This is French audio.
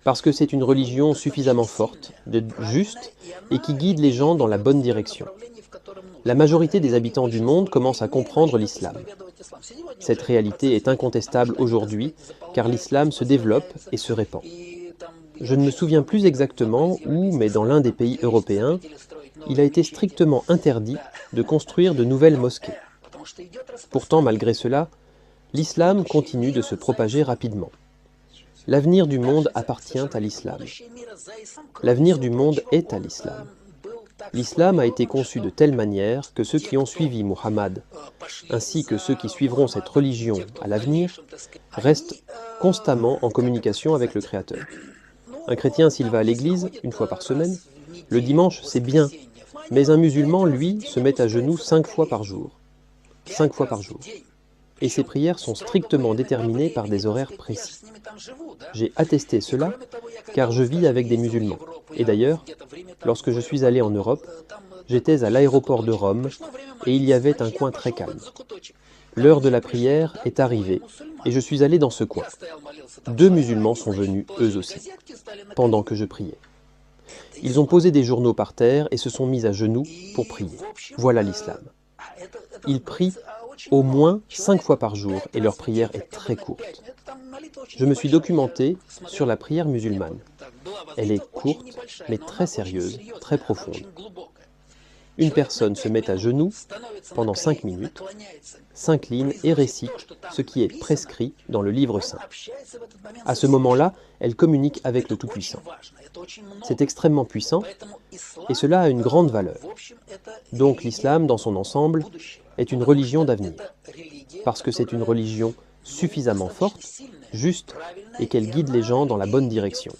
Parce que c'est une religion suffisamment forte, juste, et qui guide les gens dans la bonne direction. La majorité des habitants du monde commencent à comprendre l'islam. Cette réalité est incontestable aujourd'hui, car l'islam se développe et se répand. Je ne me souviens plus exactement où, mais dans l'un des pays européens, il a été strictement interdit de construire de nouvelles mosquées. Pourtant, malgré cela, l'islam continue de se propager rapidement. L'avenir du monde appartient à l'islam. L'avenir du monde est à l'islam. L'islam a été conçu de telle manière que ceux qui ont suivi Muhammad, ainsi que ceux qui suivront cette religion à l'avenir, restent constamment en communication avec le Créateur. Un chrétien, s'il va à l'église, une fois par semaine, le dimanche, c'est bien, mais un musulman, lui, se met à genoux 5 fois par jour. 5 fois par jour. Et ses prières sont strictement déterminées par des horaires précis. J'ai attesté cela, car je vis avec des musulmans. Et d'ailleurs, lorsque je suis allé en Europe, j'étais à l'aéroport de Rome, et il y avait un coin très calme. L'heure de la prière est arrivée, et je suis allé dans ce coin. 2 musulmans sont venus, eux aussi, pendant que je priais. Ils ont posé des journaux par terre et se sont mis à genoux pour prier. Voilà l'islam. Ils prient au moins 5 fois par jour, et leur prière est très courte. Je me suis documenté sur la prière musulmane. Elle est courte, mais très sérieuse, très profonde. Une personne se met à genoux pendant 5 minutes, s'incline et récite ce qui est prescrit dans le livre saint. À ce moment-là, elle communique avec le Tout-Puissant. C'est extrêmement puissant, et cela a une grande valeur. Donc l'islam, dans son ensemble, est une religion d'avenir, parce que c'est une religion suffisamment forte, juste, et qu'elle guide les gens dans la bonne direction.